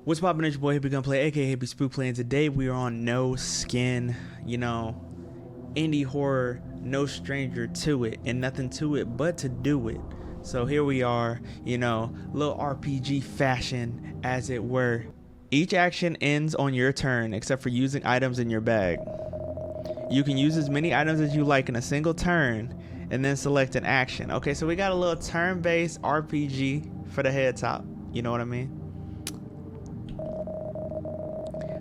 What's poppin'? It's your boy hippiegunplay, aka Hippie Spook Play, and today we are on No Skin. You know, indie horror, no stranger to it, and nothing to it but to do it. So here we are, you know, little RPG fashion, as it were. Each action ends on your turn, except for using items in your bag. You can use as many items as you like in a single turn, and then select an action. Okay, so we got a little turn-based RPG for the head top. You know what I mean?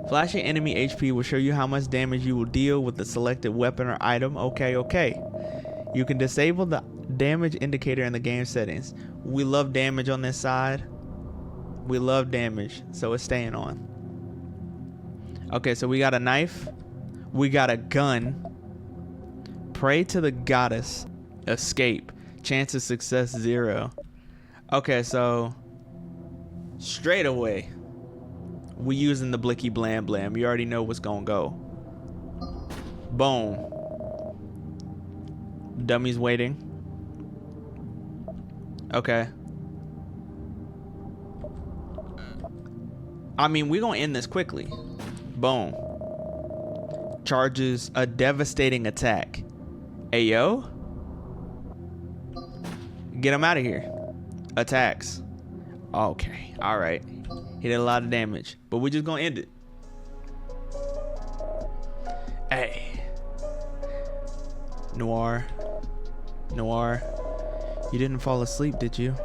Flashing enemy HP will show you how much damage you will deal with the selected weapon or item. Okay. You can disable the damage indicator in the game settings. We love damage on this side. We love damage, so it's staying on. Okay, so we got a knife. We got a gun. Pray to the goddess. Escape. Chance of success 0. Okay, so straight away, we using the blicky blam blam. You already know what's gonna go. Boom. Dummy's waiting. Okay. I mean, we're gonna end this quickly. Boom. Charges a devastating attack. Ayo. Get him out of here. Attacks. Okay. Alright. He did a lot of damage, but we're just gonna end it. Hey, Noir, you didn't fall asleep, did you?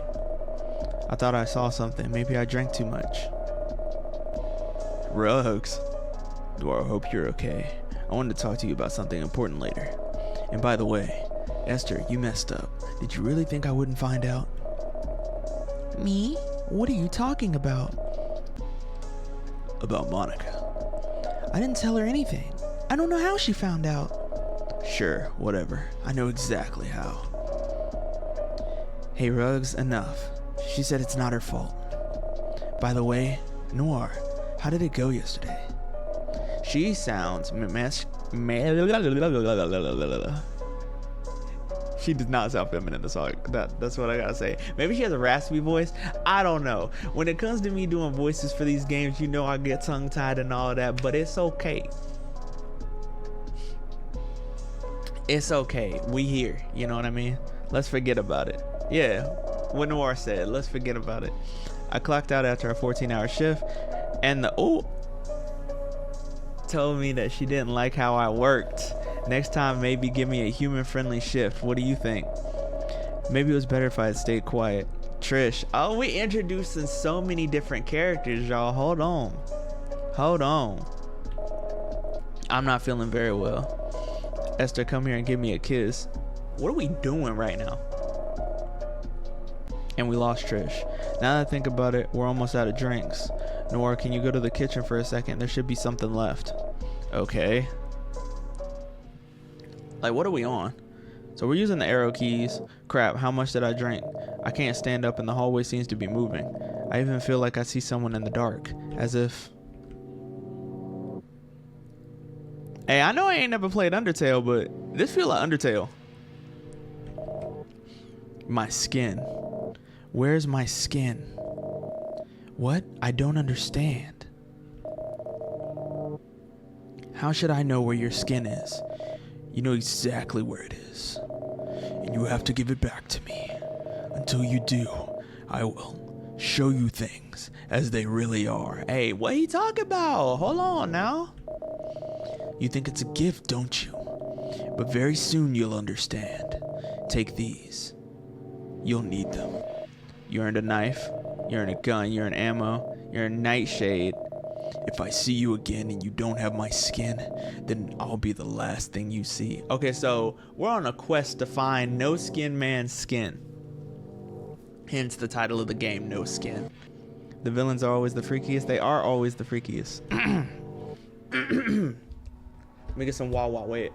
I thought I saw something. Maybe I drank too much. Rugs. Noir, I hope you're okay. I wanted to talk to you about something important later. And by the way, Esther, you messed up. Did you really think I wouldn't find out? Me? What are you talking about? About Monica. I didn't tell her anything. I don't know how she found out. Sure, whatever. I know exactly how. Hey, Rugs, enough. She said it's not her fault. By the way, Noir, how did it go yesterday? She sounds She does not sound feminine. That's what I gotta say. Maybe she has a raspy voice. I don't know. When it comes to me doing voices for these games, you know I get tongue-tied and all that, but it's okay. It's okay. We here. You know what I mean? Let's forget about it. Yeah. What Noir said. Let's forget about it. I clocked out after a 14-hour shift, and the told me that she didn't like how I worked. Next time, maybe give me a human-friendly shift. What do you think? Maybe it was better if I had stayed quiet. Trish. Oh, we introducing so many different characters, y'all. Hold on. I'm not feeling very well. Esther, come here and give me a kiss. What are we doing right now? And we lost Trish. Now that I think about it, we're almost out of drinks. Noir, can you go to the kitchen for a second? There should be something left. Okay. Like, what are we on? So we're using the arrow keys. Crap, how much did I drink? I can't stand up and the hallway seems to be moving. I even feel like I see someone in the dark. As if... Hey, I know I ain't never played Undertale, but this feel like Undertale. My skin. Where's my skin? What? I don't understand. How should I know where your skin is? You know exactly where it is, and you have to give it back to me. Until you do, I will show you things as they really are. Hey, what are you talking about? Hold on now. You think it's a gift, don't you? But very soon you'll understand. Take these. You'll need them. You earned a knife, you earned a gun, you earned ammo, you earned nightshade. If I see you again and you don't have my skin, then I'll be the last thing you see. Okay, so we're on a quest to find No Skin Man's skin. Hence the title of the game, No Skin. The villains are always the freakiest. They are always the freakiest. Let me get some Wawa. Wait.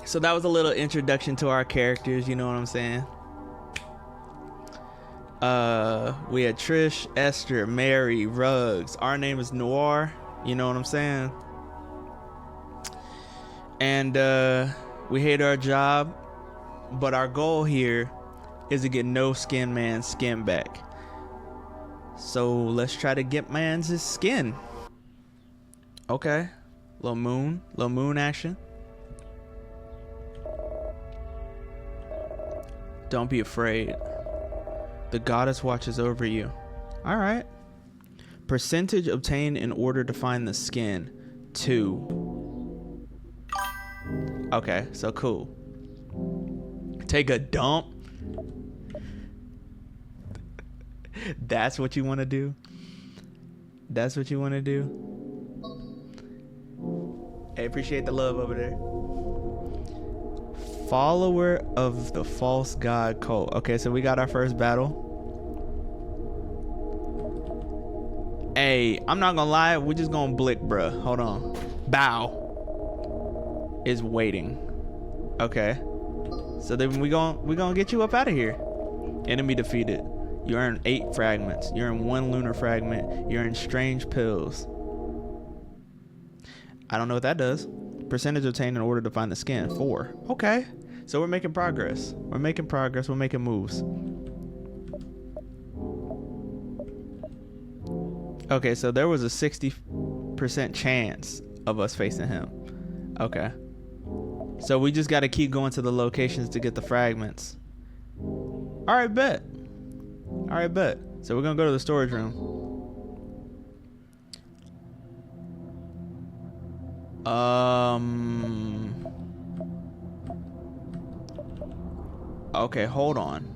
So that was a little introduction to our characters. You know what I'm saying? We had Trish, Esther, Mary, Rugs. Our name is Noir. You know what I'm saying? And we hate our job, but our goal here is to get no skin man's skin back. So let's try to get man's skin. Okay. Little moon action. Don't be afraid. The goddess watches over you. Alright. Percentage obtained in order to find the skin. 2. Okay, so cool. Take a dump. That's what you want to do? That's what you want to do? Hey, appreciate the love over there. Follower of the false god cult. Okay, so we got our first battle. Hey, I'm not gonna lie, we're just gonna blick, bruh. Hold on. Bow is waiting. Okay. So then we gonna get you up out of here. Enemy defeated. You earn 8 fragments. You earn 1 lunar fragment. You earn strange pills. I don't know what that does. Percentage obtained in order to find the skin. 4. Okay. So we're making progress. We're making progress. We're making moves. Okay, so there was a 60% chance of us facing him. Okay. So we just got to keep going to the locations to get the fragments. Alright, bet. Alright, bet. So we're going to go to the storage room. Okay, hold on.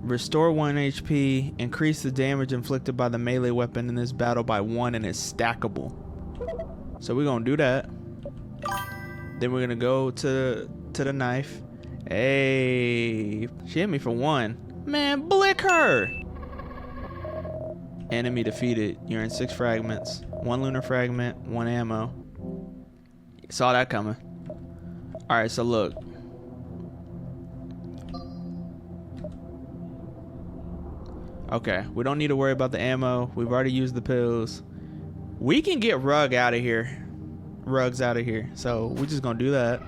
Restore 1 HP. Increase the damage inflicted by the melee weapon in this battle by 1 and it's stackable. So we're going to do that. Then we're going to go to the knife. Hey, she hit me for 1. Man, blick her. Enemy defeated. You're in 6 fragments. 1 lunar fragment, 1 ammo. Saw that coming. Alright, so look. Okay, we don't need to worry about the ammo. We've already used the pills. We can get Rug out of here. Rug's out of here. So we're just gonna do that.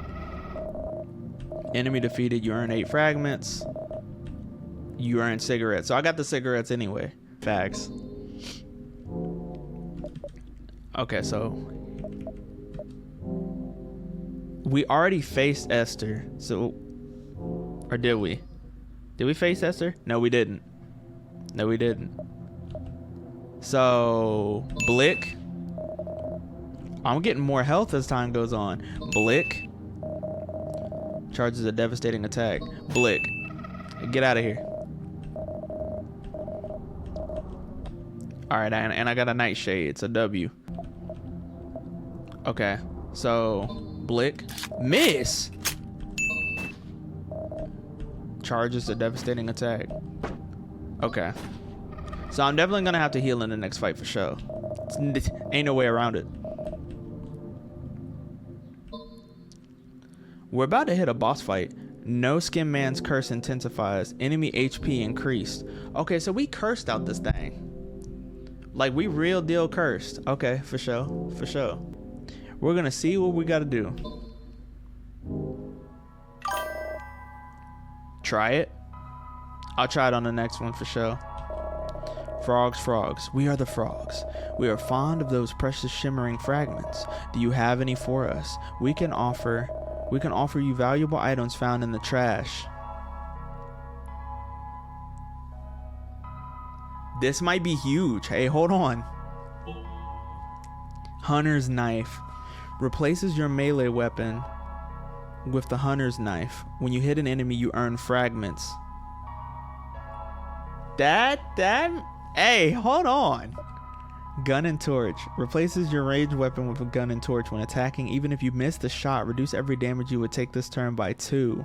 Enemy defeated. You earn 8 fragments. You earn cigarettes. So I got the cigarettes anyway. Fags. Okay, so we already faced Esther. So, or did we? Did we face Esther? No, we didn't. No, we didn't. So, Blick. I'm getting more health as time goes on. Blick. Charges a devastating attack. Blick. Get out of here. Alright, and I got a nightshade. It's a W. Okay. So, Blick. Miss! Charges a devastating attack. Okay. So I'm definitely gonna have to heal in the next fight for sure. Ain't no way around it. We're about to hit a boss fight. No skin man's curse intensifies. Enemy HP increased. Okay, so we cursed out this thing. Like we real deal cursed. Okay, for sure. For sure. We're gonna see what we gotta do. Try it. I'll try it on the next one for sure. Frogs, frogs. We are the frogs. We are fond of those precious shimmering fragments. Do you have any for us? We can offer you valuable items found in the trash. This might be huge. Hey, hold on. Hunter's knife. Replaces your melee weapon with the hunter's knife. When you hit an enemy, you earn fragments. Hey, hold on. Gun and torch. Replaces your ranged weapon with a gun and torch when attacking. Even if you miss the shot, reduce every damage you would take this turn by 2.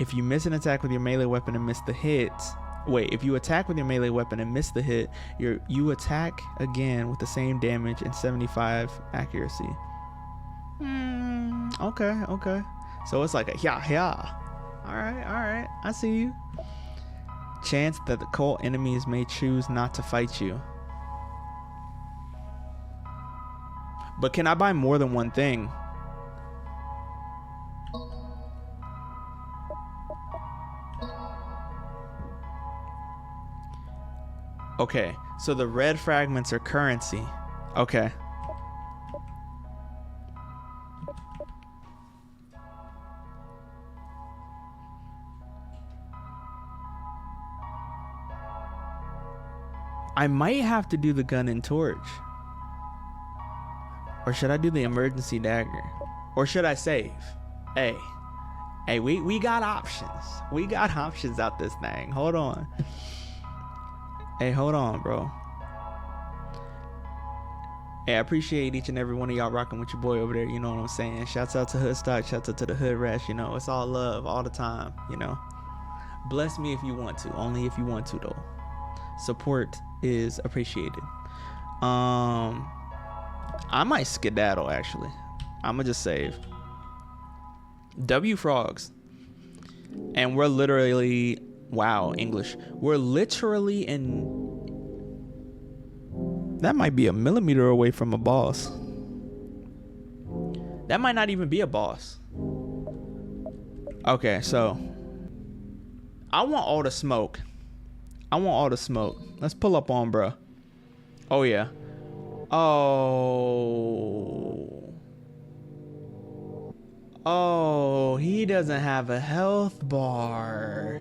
If you miss an attack with your melee weapon and miss the hit. Wait, if you attack with your melee weapon and miss the hit, you attack again with the same damage and 75 accuracy. Okay. So it's like a yeah. Alright, I see you. Chance that the cult enemies may choose not to fight you. But can I buy more than one thing? Okay, so the red fragments are currency. Okay. I might have to do the gun and torch. Or should I do the emergency dagger? Or should I save? Hey, we got options. We got options out this thing. Hold on. Hey, hold on, bro. Hey, I appreciate each and every one of y'all rocking with your boy over there. You know what I'm saying? Shouts out to HOODSTOCK. Shouts out to the Hood Rash. You know, it's all love all the time. You know, bless me if you want to. Only if you want to, though. Support is appreciated. I might skedaddle, actually. I'ma just save. W frogs. And we're literally, wow, English. We're literally in, that might be a millimeter away from a boss. That might not even be a boss. Okay, so I want all the smoke. I want all the smoke. Let's pull up on bruh. Oh yeah. Oh, he doesn't have a health bar.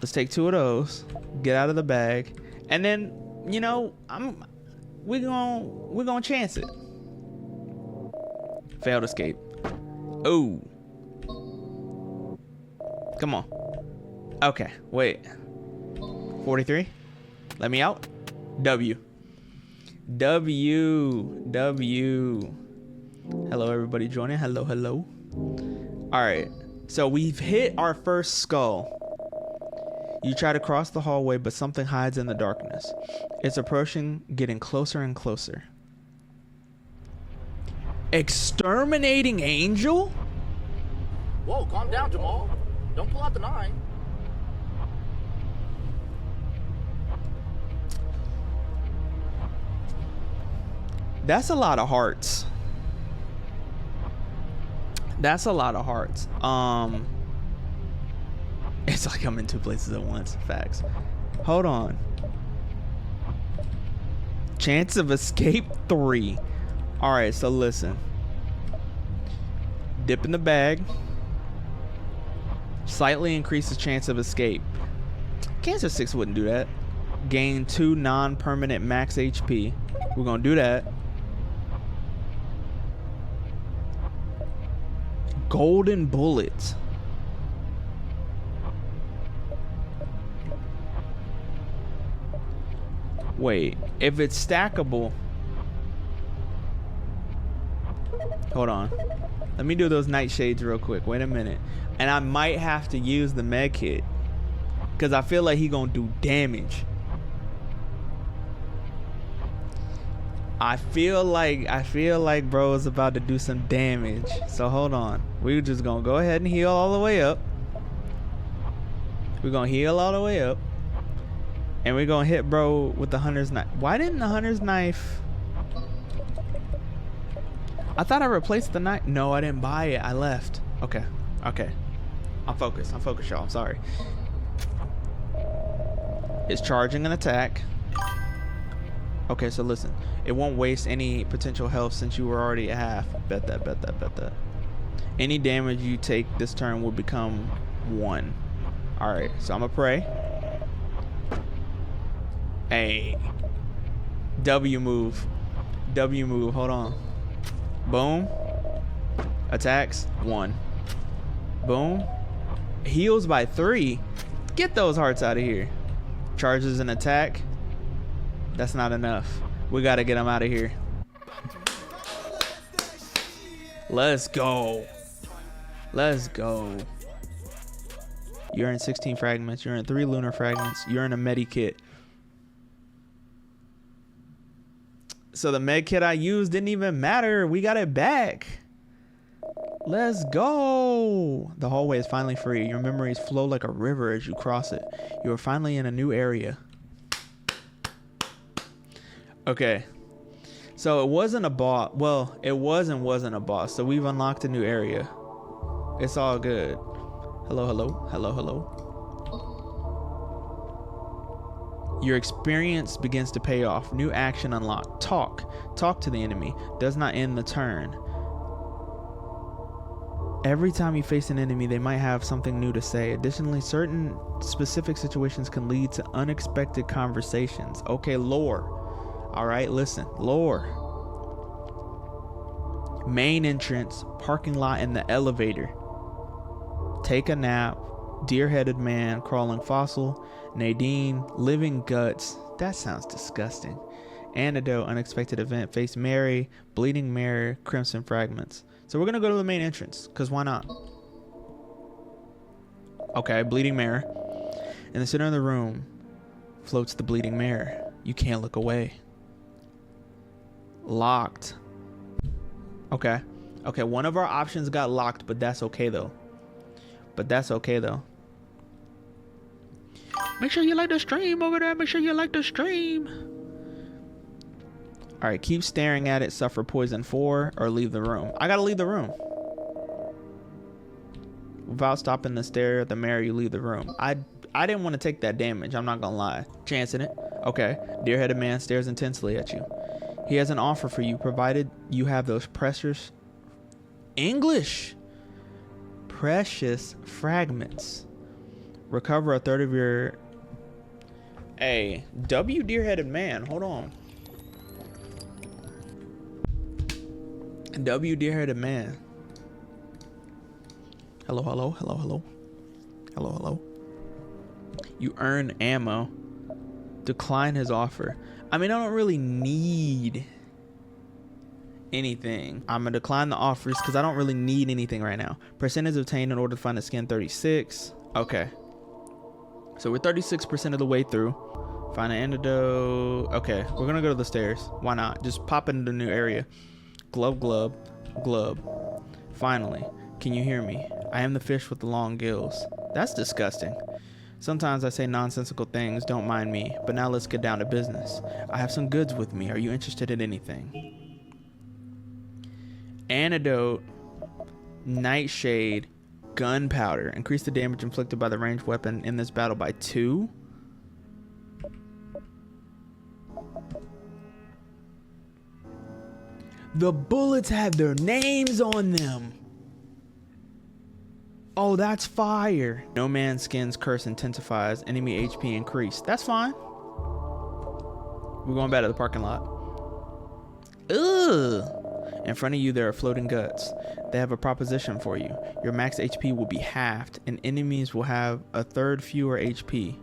Let's take 2 of those. Get out of the bag. And then, you know, we're gonna chance it. Failed escape. Oh. Come on. Okay, wait. 43. Let me out. W. Hello, everybody joining. Hello. All right. So we've hit our first skull. You try to cross the hallway, but something hides in the darkness. It's approaching, getting closer and closer. Exterminating angel? Whoa, calm down, Jamal. Don't pull out the 9. That's a lot of hearts. That's a lot of hearts. It's like I'm in 2 places at once. Facts. Hold on. Chance of escape 3. All right, so listen. Dip in the bag. Slightly increases chance of escape. Cancer 6 wouldn't do that. Gain 2 non-permanent max HP. We're gonna do that. Golden bullets. Wait, if it's stackable. Hold on. Let me do those nightshades real quick. Wait a minute. And I might have to use the med kit, because I feel like he gonna do damage. I feel like bro is about to do some damage. So hold on. We're just gonna go ahead and heal all the way up. We're gonna heal all the way up. And we're gonna hit bro with the hunter's knife. Why didn't the hunter's knife? I thought I replaced the knife. No, I didn't buy it. I left. Okay. I'm focused, y'all. I'm sorry. It's charging an attack. Okay, so listen. It won't waste any potential health since you were already at half. Bet that. Any damage you take this turn will become 1. Alright, so I'm gonna pray. Hey. W move. Hold on. Boom. Attacks. 1. Boom. Heals by 3. Get those hearts out of here. Charges an attack. That's not enough. We gotta get him out of here. Let's go. You're in 16 fragments. You're in 3 lunar fragments. You're in a medi kit. So the med kit I used didn't even matter. We got it back. Let's go. The hallway is finally free. Your memories flow like a river as you cross it. You are finally in a new area. Okay. So it wasn't a boss. Well, it was and wasn't a boss. So we've unlocked a new area. It's all good. Hello. Your experience begins to pay off. New action unlocked. Talk to the enemy. Does not end the turn. Every time you face an enemy, they might have something new to say. Additionally, certain specific situations can lead to unexpected conversations. Okay, lore. All right, listen. Lore. Main entrance, parking lot, and the elevator. Take a nap. Deer-headed man, crawling fossil. Nadine, living guts. That sounds disgusting. Antidote, unexpected event. Face Mary, bleeding mirror, crimson fragments. So we're gonna go to the main entrance, cause why not? Okay, bleeding mirror. In the center of the room floats the bleeding mirror. You can't look away. Locked. Okay. Okay, one of our options got locked, but that's okay though. Make sure you like the stream over there. Make sure you like the stream. All right, keep staring at it, suffer poison 4, or leave the room. I gotta leave the room. Without stopping to stare at the mirror, you leave the room. I didn't want to take that damage, I'm not gonna lie. Chancing it. Okay, deer-headed man stares intensely at you. He has an offer for you, provided you have those precious fragments. Recover a third of your... Hey, W deer-headed man, hold on. W deer-headed man. Hello. You earn ammo. Decline his offer. I mean, I don't really need anything. I'm gonna decline the offers because I don't really need anything right now. Percentage obtained in order to find a skin, 36. Okay. So we're 36% of the way through. Find an antidote. Okay, we're gonna go to the stairs. Why not? Just pop into the new area. Glub. Finally, can you hear me? I am the fish with the long gills. That's disgusting. Sometimes I say nonsensical things, don't mind me. But now let's get down to business. I have some goods with me. Are you interested in anything? Antidote, nightshade, gunpowder. Increase the damage inflicted by the ranged weapon in this battle by 2. The bullets have their names on them. Oh, that's fire. No man's skin's curse intensifies. Enemy HP increased. That's fine. We're going back to the parking lot. Ugh. In front of you, there are floating guts. They have a proposition for you. Your max HP will be halved, and enemies will have a third fewer HP.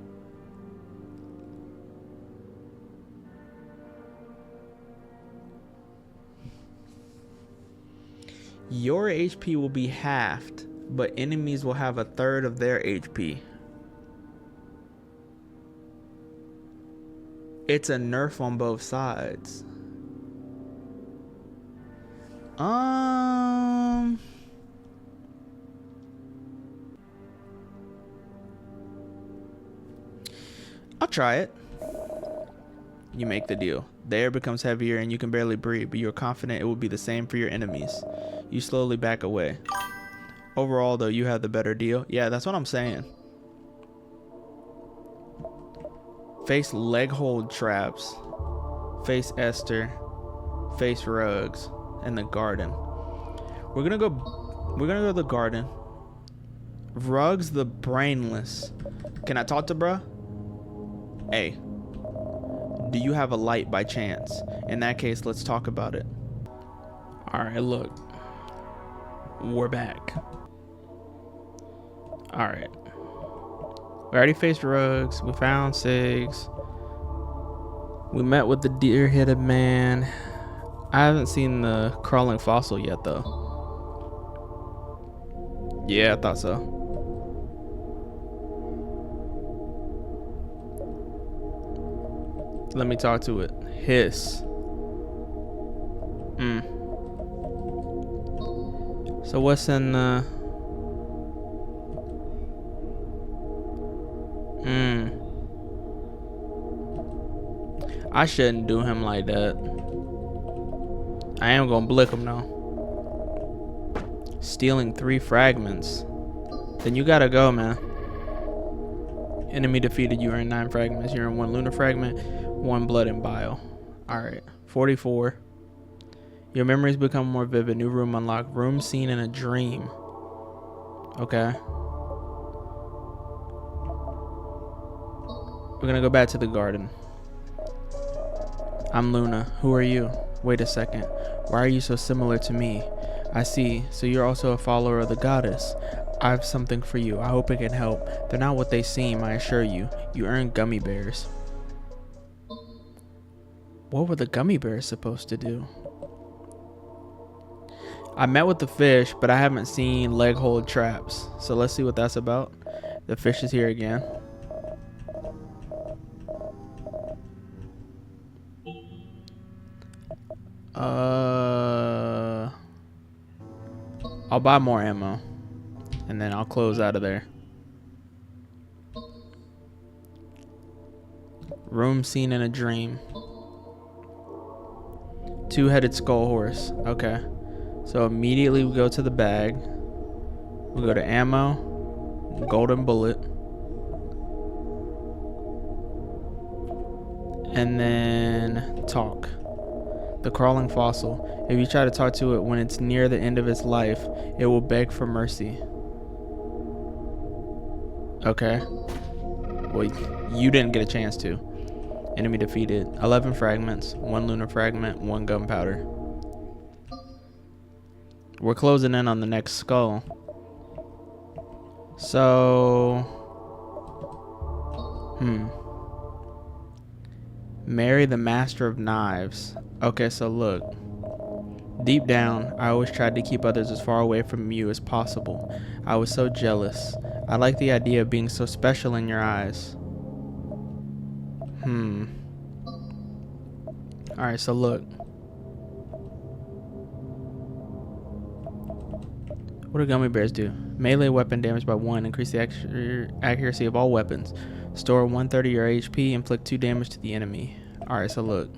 Your HP will be halved, but enemies will have a third of their HP. It's a nerf on both sides. I'll try it. You make the deal. The air becomes heavier and you can barely breathe, but you're confident it will be the same for your enemies. You slowly back away. Overall, though, you have the better deal. Yeah, that's what I'm saying. Face leg hold traps. Face Esther. Face rugs. And the garden. We're gonna go to the garden. Rugs the brainless. Can I talk to bruh? Hey. Do you have a light by chance? In that case, let's talk about it. Alright, look. We're back. Alright. We already faced rugs. We found Sigs. We met with the deer-headed man. I haven't seen the crawling fossil yet, though. Yeah, I thought so. Let me talk to it. Hiss. So what's in the... I shouldn't do him like that. I am gonna blick him now. Stealing 3 fragments. Then you gotta go, man. Enemy defeated. You earn 9 fragments. You earn 1 lunar fragment, 1 blood and bile. Alright. 44. Your memories become more vivid. New room unlocked. Room seen in a dream. Okay. We're gonna go back to the garden. I'm Luna. Who are you? Wait a second. Why are you so similar to me? I see. So you're also a follower of the goddess. I have something for you. I hope it can help. They're not what they seem, I assure you. You earn gummy bears. What were the gummy bears supposed to do? I met with the fish, but I haven't seen leg hold traps. So let's see what that's about. The fish is here again. I'll buy more ammo and then I'll close out of there. Room seen in a dream. 2-headed skull horse. Okay. So immediately we go to the bag. We go to ammo. Golden bullet. And then talk. The crawling fossil. If you try to talk to it when it's near the end of its life, it will beg for mercy. Okay. Well, you didn't get a chance to. Enemy defeated. 11 fragments, 1 lunar fragment, 1 gunpowder. We're closing in on the next skull. So... Marry the master of knives. Okay, so look. Deep down, I always tried to keep others as far away from you as possible. I was so jealous. I like the idea of being so special in your eyes. Alright, so look. What do gummy bears do? Melee weapon damage by 1. Increase the accuracy of all weapons. Store 130 your HP. Inflict 2 damage to the enemy. Alright, so look.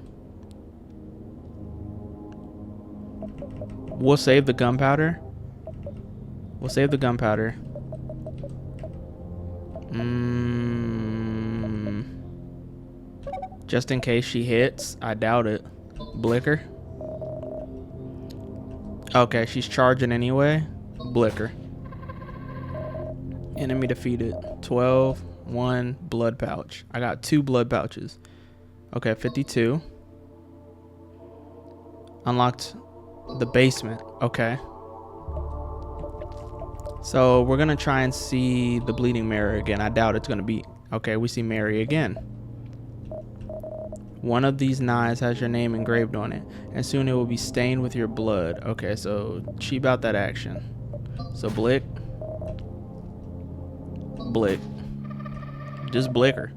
We'll save the gunpowder. We'll save the gunpowder. Just in case she hits. I doubt it. Blicker. Okay, she's charging anyway. Blicker. Enemy defeated. 12. 1 blood pouch. I got 2 blood pouches. Okay, 52. Unlocked the basement. Okay. So we're gonna try and see the bleeding mirror again. I doubt it's gonna be. Okay, we see Mary again. One of these knives has your name engraved on it, and soon it will be stained with your blood. Okay, so cheap out that action. So blick. Blick. Just blicker.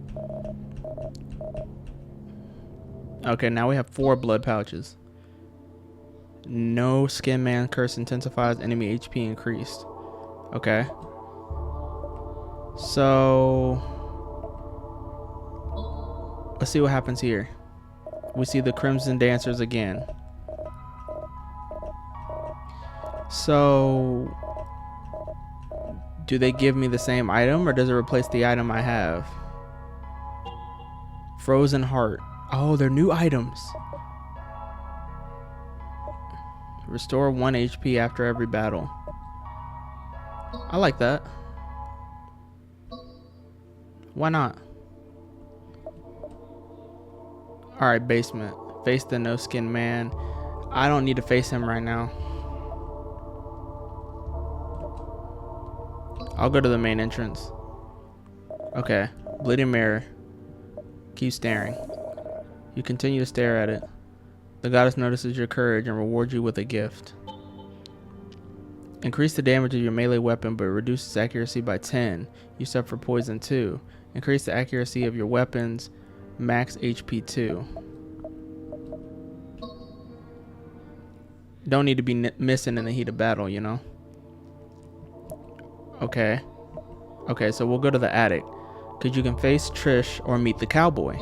Okay, now we have 4 blood pouches. No skin man curse intensifies, enemy HP increased. Okay. So let's see what happens here. We see the Crimson Dancers again. So do they give me the same item or does it replace the item I have? Frozen Heart. Oh, they're new items. Restore 1 HP after every battle. I like that. Why not? Alright, basement. Face the no-skin man. I don't need to face him right now. I'll go to the main entrance. Okay. Bleeding mirror. Keep staring. You continue to stare at it. The goddess notices your courage and rewards you with a gift. Increase the damage of your melee weapon but reduces accuracy by 10. You suffer poison 2. Increase the accuracy of your weapons. Max HP 2. Don't need to be missing in the heat of battle, you know? Okay. Okay, so we'll go to the attic. Because you can face Trish or meet the cowboy.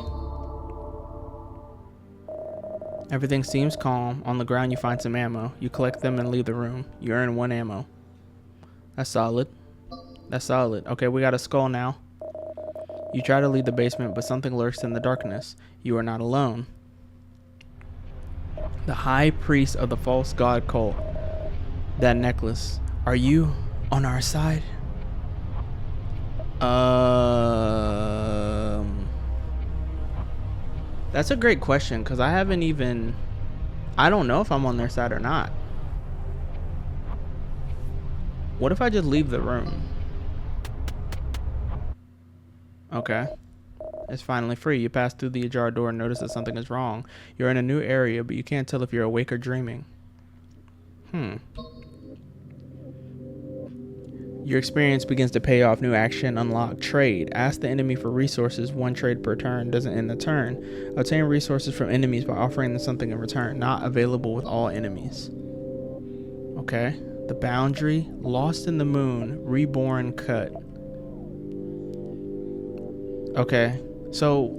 Everything seems calm. On the ground you find some ammo. You collect them and leave the room. You earn 1 ammo. That's solid. That's solid. Okay, we got a skull now. You try to leave the basement, but something lurks in the darkness. You are not alone. The high priest of the false god cult. That necklace. Are you on our side? That's a great question, because I don't know if I'm on their side or not. What if I just leave the room? Okay. It's finally free. You pass through the ajar door and notice that something is wrong. You're in a new area, but you can't tell if you're awake or dreaming. Your experience begins to pay off. New action, unlock, trade. Ask the enemy for resources. 1 trade per turn. Doesn't end the turn. Obtain resources from enemies by offering them something in return. Not available with all enemies. Okay. The boundary. Lost in the moon. Reborn cut. Okay. So,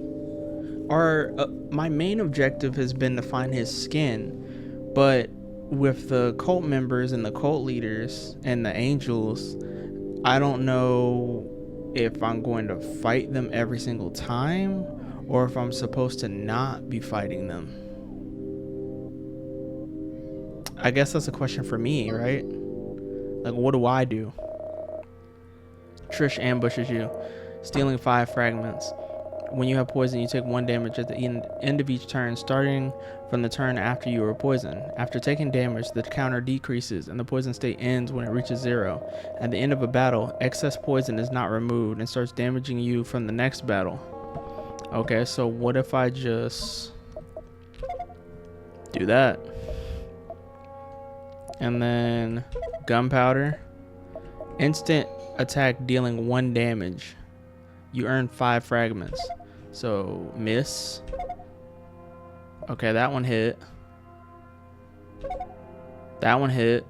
my main objective has been to find his skin, but with the cult members and the cult leaders and the angels, I don't know if I'm going to fight them every single time or if I'm supposed to not be fighting them. I guess that's a question for me, right? Like, what do I do? Trish ambushes you, stealing 5 fragments. When you have poison, you take 1 damage at the end of each turn, starting from the turn after you were poisoned. After taking damage, the counter decreases, and the poison state ends when it reaches 0. At the end of a battle, excess poison is not removed and starts damaging you from the next battle. Okay, so what if I just do that? And then gunpowder. Instant attack dealing 1 damage. You earn 5 fragments. So, miss. Okay, that one hit. That one hit.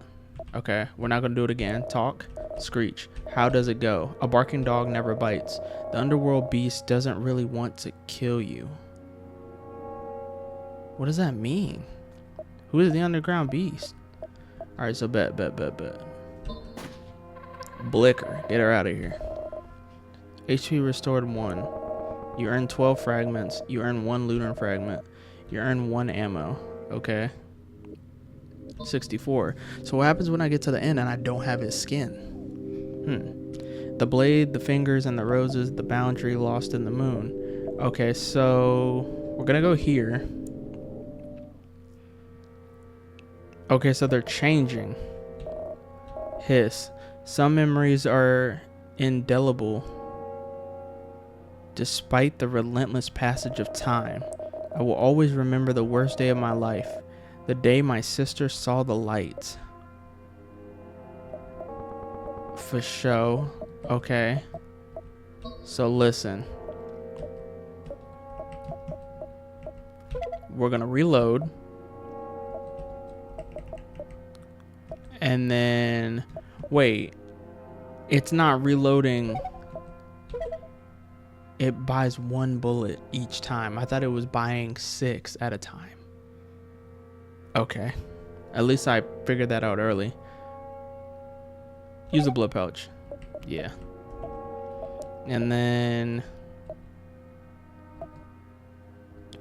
Okay, we're not going to do it again. Talk. Screech. How does it go? A barking dog never bites. The underworld beast doesn't really want to kill you. What does that mean? Who is the underground beast? Alright, so bet. Blicker. Get her out of here. HP restored 1. You earn 12 fragments. You earn 1 lunar fragment. You earn 1 ammo. Okay. 64. So what happens when I get to the end and I don't have his skin? The blade, the fingers, and the roses, the boundary, lost in the moon. Okay, so we're gonna go here. Okay, so they're changing. Hiss. Some memories are indelible despite the relentless passage of time. I will always remember the worst day of my life, the day my sister saw the light. For show. Okay. So listen. We're gonna reload. And then, wait, it's not reloading. It buys 1 bullet each time. I thought it was buying 6 at a time. Okay. At least I figured that out early. Use a blood pouch. Yeah. And then,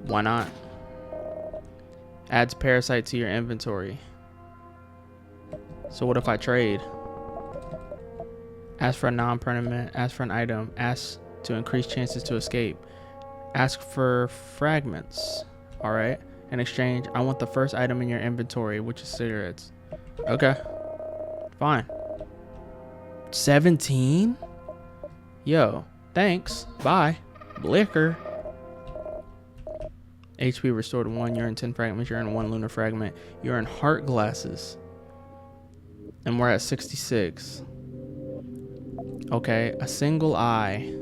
why not? Adds parasite to your inventory. So what if I trade? Ask for a non-permanent, ask for an item, ask to increase chances to escape. Ask for fragments. Alright. In exchange, I want the first item in your inventory, which is cigarettes. Okay. Fine. 17? Yo, thanks. Bye. Blicker. HP restored 1. You earn 10 fragments. You earn 1 lunar fragment. You earn heart glasses. And we're at 66. Okay, a single eye.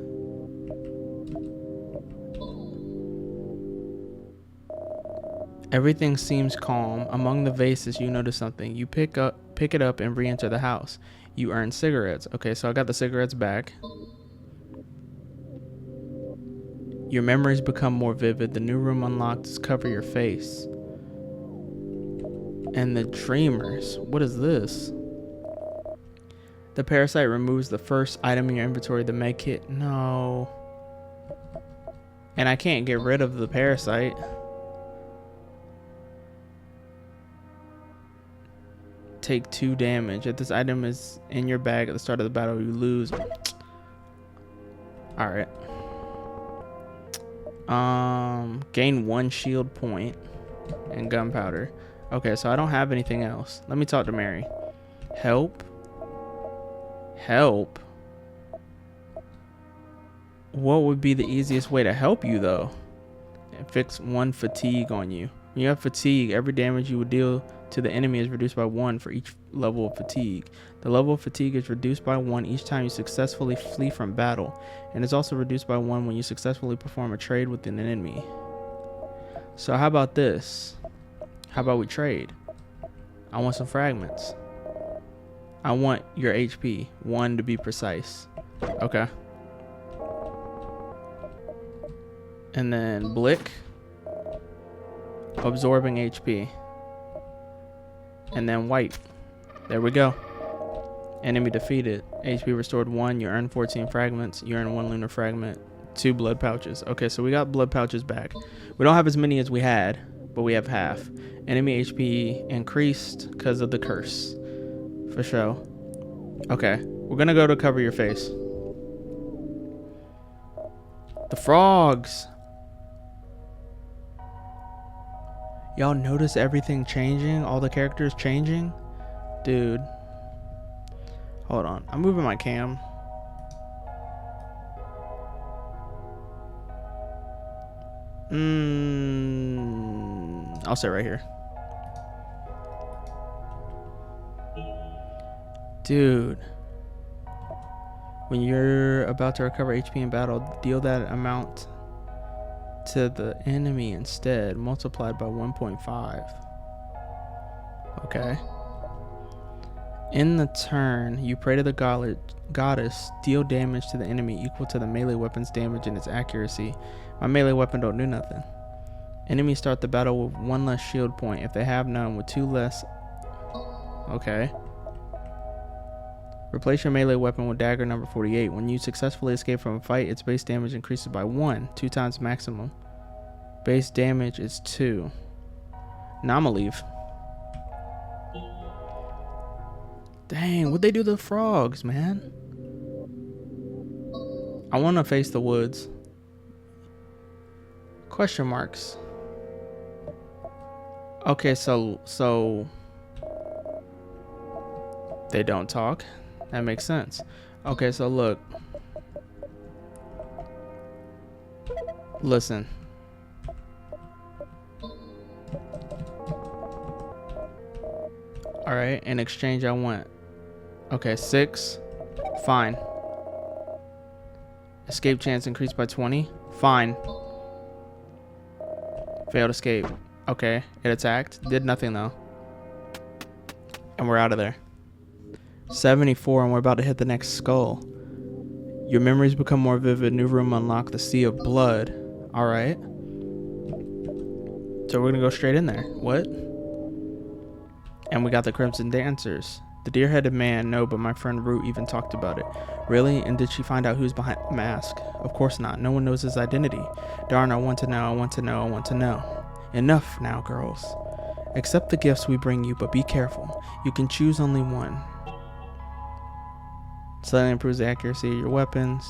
Everything seems calm. Among the vases, you notice something. You pick it up and re-enter the house. You earn cigarettes. Okay, so I got the cigarettes back. Your memories become more vivid. The new room unlocked is cover your face. And the dreamers. What is this? The parasite removes the first item in your inventory, the med kit. No. And I can't get rid of the parasite. Take 2 damage. If this item is in your bag at the start of the battle, you lose. Alright. Gain 1 shield point and gunpowder. Okay, so I don't have anything else. Let me talk to Mary. Help? Help? What would be the easiest way to help you, though? And fix 1 fatigue on you. When you have fatigue, every damage you would deal to the enemy is reduced by 1 for each level of fatigue. The level of fatigue is reduced by 1 each time you successfully flee from battle, and is also reduced by 1 when you successfully perform a trade with an enemy. So how about this? How about we trade? I want some fragments. I want your HP, 1 to be precise. Okay. And then Blick, absorbing HP. And then White. There we go. Enemy defeated. HP restored 1. You earn 14 fragments. You earn 1 lunar fragment. 2 blood pouches. Okay, so we got blood pouches back. We don't have as many as we had, but we have half. Enemy HP increased because of the curse. For sure. Okay, we're gonna go to cover your face. The frogs. Y'all notice everything changing? All the characters changing? Dude. Hold on. I'm moving my cam. I'll sit right here. Dude. When you're about to recover HP in battle, deal that amount to the enemy instead, multiplied by 1.5. Okay. In the turn, you pray to the goddess, deal damage to the enemy equal to the melee weapon's damage and its accuracy. My melee weapon don't do nothing. Enemies start the battle with 1 less shield point if they have none, with 2 less. Okay. Replace your melee weapon with dagger number 48. When you successfully escape from a fight, its base damage increases by 1, 2 times maximum. Base damage is 2. Now I'ma leave. Dang, what'd they do to the frogs, man? I wanna face the woods. Question marks. Okay, so they don't talk. That makes sense. Okay, so look. Listen. Alright, in exchange I want. Okay, 6. Fine. Escape chance increased by 20. Fine. Failed escape. Okay, it attacked. Did nothing though. And we're out of there. 74, and we're about to hit the next skull. Your memories become more vivid. New room unlocked. The Sea of Blood. Alright. So we're gonna go straight in there. What? And we got the Crimson Dancers. The deer-headed man, no, but my friend Root even talked about it. Really? And did she find out who's behind the mask? Of course not. No one knows his identity. Darn, I want to know, I want to know, I want to know. Enough now, girls. Accept the gifts we bring you, but be careful. You can choose only one. Slightly improves the accuracy of your weapons.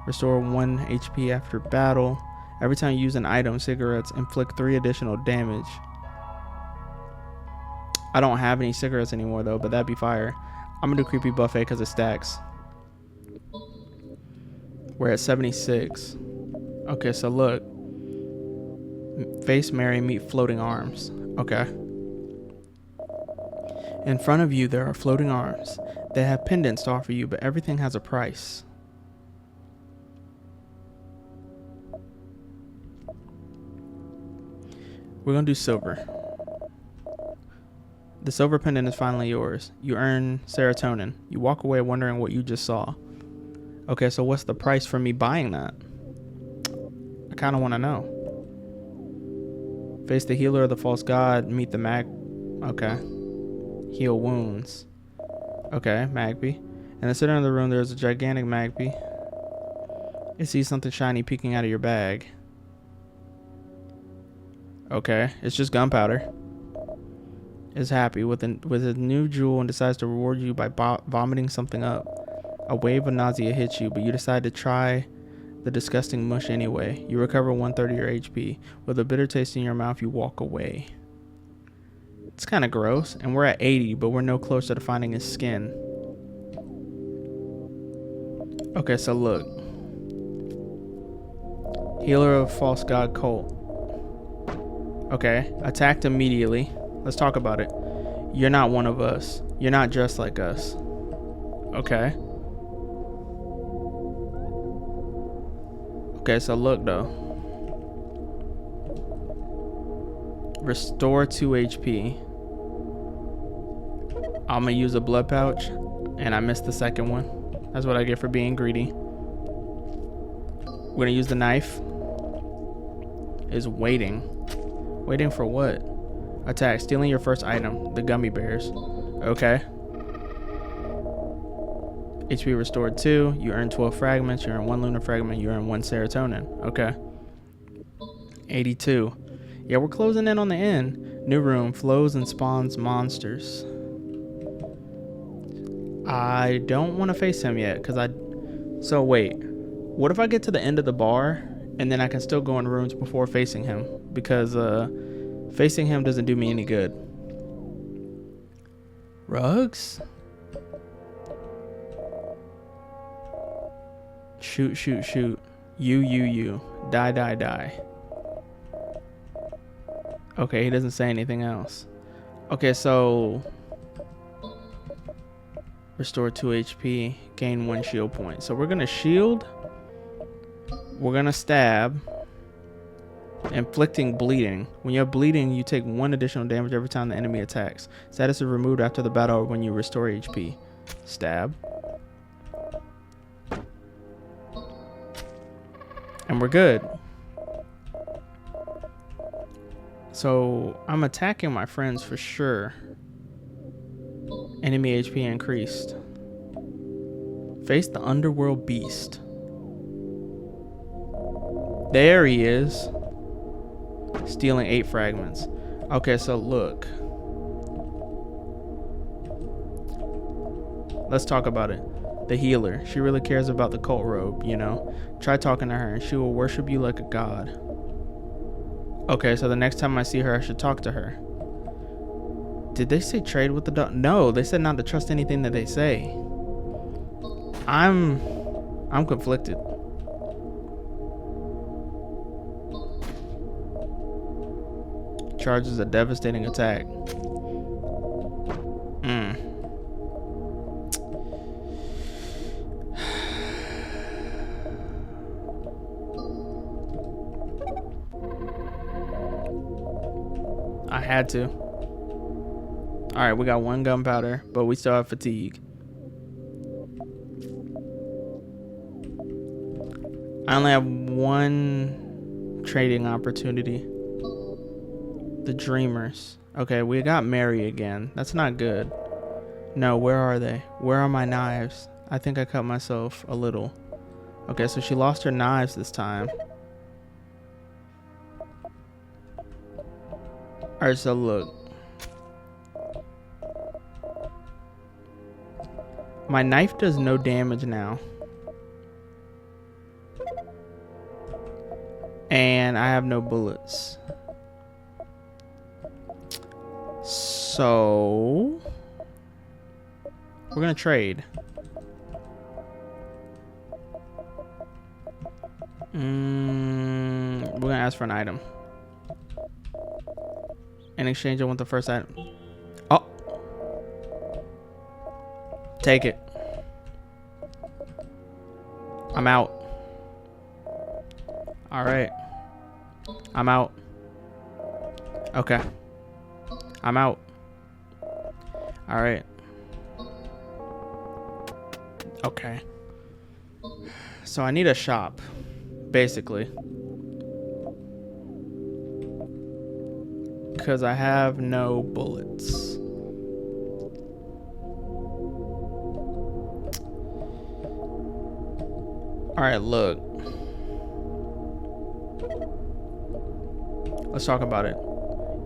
Restore 1 HP after battle. Every time you use an item, cigarettes inflict 3 additional damage. I don't have any cigarettes anymore though, but that'd be fire. I'm gonna do creepy buffet because it stacks. We're at 76. Okay, so look. Face Mary, meet floating arms. Okay. In front of you there are floating arms. They have pendants to offer you, but everything has a price. We're gonna do silver. The silver pendant is finally yours. You earn serotonin. You walk away wondering what you just saw. Okay, so what's the price for me buying that? I kind of want to know. Face the healer of the false god. Meet the Okay. Heal wounds. Okay, Magpie. In the center of the room, there's a gigantic Magpie. It sees something shiny peeking out of your bag. Okay, it's just gunpowder. Is happy with a new jewel and decides to reward you by vomiting something up. A wave of nausea hits you, but you decide to try the disgusting mush anyway. You recover 1/3 of your HP. With a bitter taste in your mouth, you walk away. It's kind of gross, and we're at 80, but we're no closer to finding his skin. Okay, so look. Healer of false god cult. Okay, attacked immediately. Let's talk about it. You're not one of us. You're not just like us. Okay. Okay, so look though. Restore 2 HP. I'm gonna use a blood pouch, and I missed the second one. That's what I get for being greedy. We're gonna use the knife. Is waiting. Waiting for what? Attack, stealing your first item, the gummy bears. Okay. HP restored 2. You earn 12 fragments. You earn 1 lunar fragment. You earn 1 serotonin. Okay. 82. Yeah, we're closing in on the end. New room flows and spawns monsters. I don't want to face him yet because so wait, what if I get to the end of the bar and then I can still go in rooms before facing him? Because facing him doesn't do me any good. Rugs? Shoot, shoot, shoot. You. Die. Okay, he doesn't say anything else. Okay, so restore 2 HP, gain 1 shield point. So we're gonna shield. We're gonna stab. Inflicting bleeding. When you have bleeding, you take 1 additional damage every time the enemy attacks. Status is removed after the battle when you restore HP. Stab. And we're good. So I'm attacking my friends for sure. Enemy HP increased. Face the underworld beast. There he is. Stealing 8 fragments. Okay, so look. Let's talk about it. The healer. She really cares about the cult robe, you know. Try talking to her and she will worship you like a god. Okay, so the next time I see her, I should talk to her. Did they say trade with the dog? No, they said not to trust anything that they say. I'm conflicted. Charges a devastating attack. I had to. Alright, we got 1 gunpowder, but we still have fatigue. I only have 1 trading opportunity. The Dreamers. Okay, we got Mary again. That's not good. No, where are they? Where are my knives? I think I cut myself a little. Okay, so she lost her knives this time. Alright, so look. My knife does no damage now. And I have no bullets. So we're gonna trade. We're gonna ask for an item. In exchange, I want the first item. Oh, take it. I'm out. All right. I'm out. Okay. I'm out. All right. Okay. So I need a shop, basically. Because I have no bullets. Alright, look. Let's talk about it.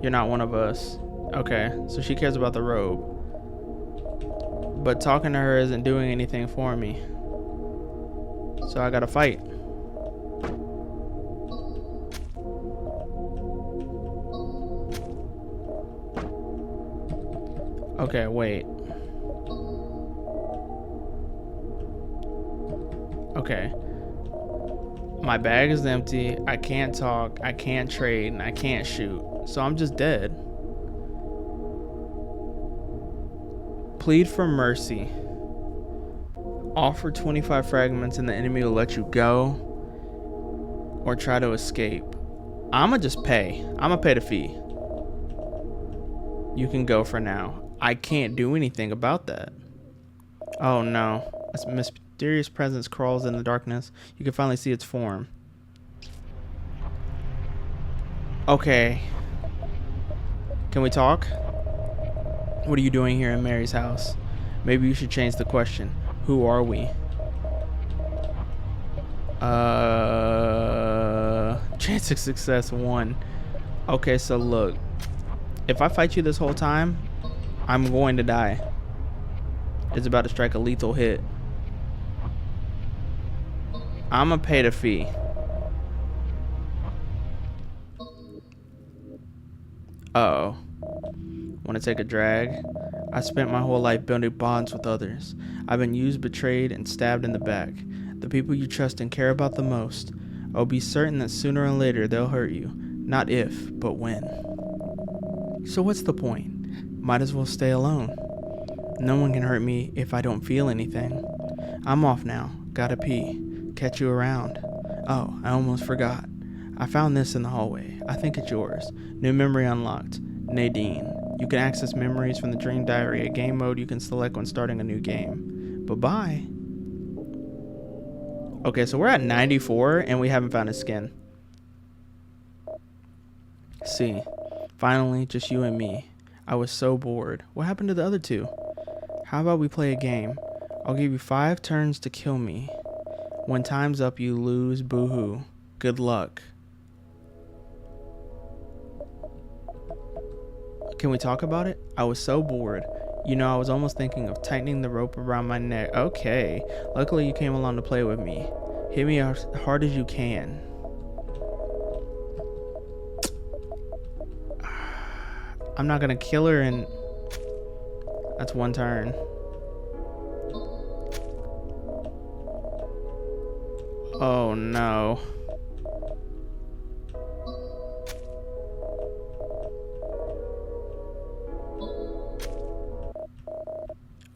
You're not one of us. Okay, so she cares about the robe. But talking to her isn't doing anything for me. So I gotta fight. Okay, wait. Okay. My bag is empty. I can't talk. I can't trade. And I can't shoot. So I'm just dead. Plead for mercy. Offer 25 fragments and the enemy will let you go. Or try to escape. I'ma just pay. I'ma pay the fee. You can go for now. I can't do anything about that. Oh no. A mysterious presence crawls in the darkness. You can finally see its form. Okay. Can we talk? What are you doing here in Mary's house? Maybe you should change the question. Who are we? Chance of success 1. Okay, so look. If I fight you this whole time, I'm going to die. It's about to strike a lethal hit. I'ma pay the fee. Uh-oh. Want to take a drag? I spent my whole life building bonds with others. I've been used, betrayed, and stabbed in the back. The people you trust and care about the most. Oh, be certain that sooner or later they'll hurt you. Not if, but when. So what's the point? Might as well stay alone. No one can hurt me if I don't feel anything. I'm off now. Gotta pee. Catch you around. Oh, I almost forgot. I found this in the hallway. I think it's yours. New memory unlocked. Nadine. You can access memories from the Dream Diary, a game mode you can select when starting a new game. Bye-bye. Okay, so we're at 94 and we haven't found his skin. See. Finally, just you and me. I was so bored. What happened to the other two? How about we play a game? I'll give you 5 turns to kill me. When time's up, you lose. Boo-hoo. Good luck. Can we talk about it? I was so bored. You know, I was almost thinking of tightening the rope around my neck. Okay. Luckily, you came along to play with me. Hit me as hard as you can. I'm not gonna kill her and... That's 1 turn. Oh no.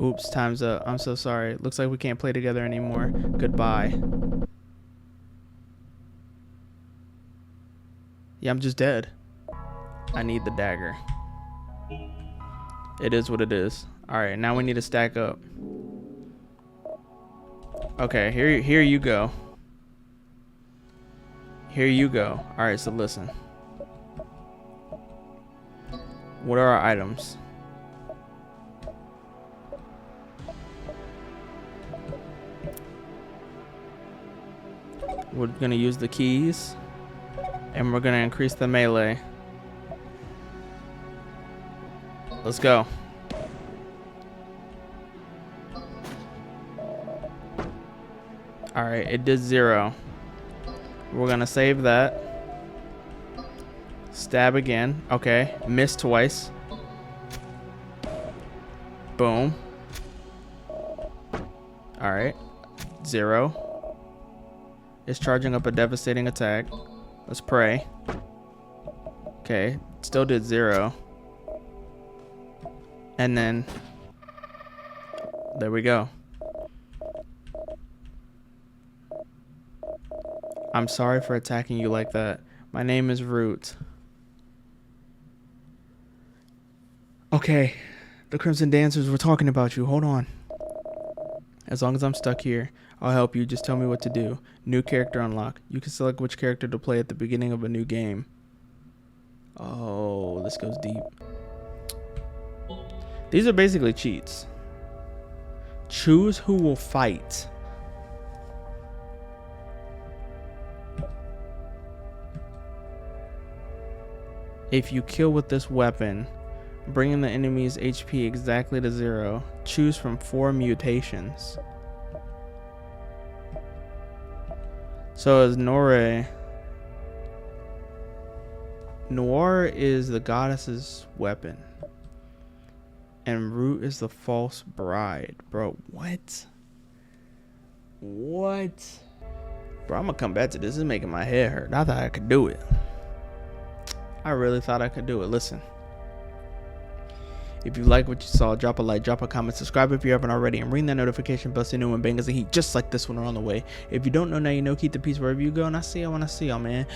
Oops, time's up. I'm so sorry. Looks like we can't play together anymore. Goodbye. Yeah, I'm just dead. I need the dagger. It is what it is. Alright, now we need to stack up. Okay, here you go. Here you go. Alright, so listen. What are our items? We're gonna use the keys. And we're gonna increase the melee. Let's go. Alright, it did 0. We're gonna save that. Stab again. Okay, miss twice. Boom. Alright, 0. It's charging up a devastating attack. Let's pray. Okay, still did 0. And then, there we go. I'm sorry for attacking you like that. My name is Root. Okay, the Crimson Dancers were talking about you. Hold on. As long as I'm stuck here, I'll help you. Just tell me what to do. New character unlock. You can select which character to play at the beginning of a new game. Oh, this goes deep. These are basically cheats. Choose who will fight. If you kill with this weapon, bringing the enemy's HP exactly to 0, choose from 4 mutations. So as Noir is the goddess's weapon, and Root is the false bride. Bro, what? What? Bro, I'm gonna come back to this. This is making my head hurt. I thought I could do it. I really thought I could do it. Listen. If you like what you saw, drop a like, drop a comment, subscribe if you haven't already, and ring that notification bell so you know when bangers of heat just like this one are on the way. If you don't know, now you know. Keep the peace wherever you go, and I see y'all when I see y'all, man.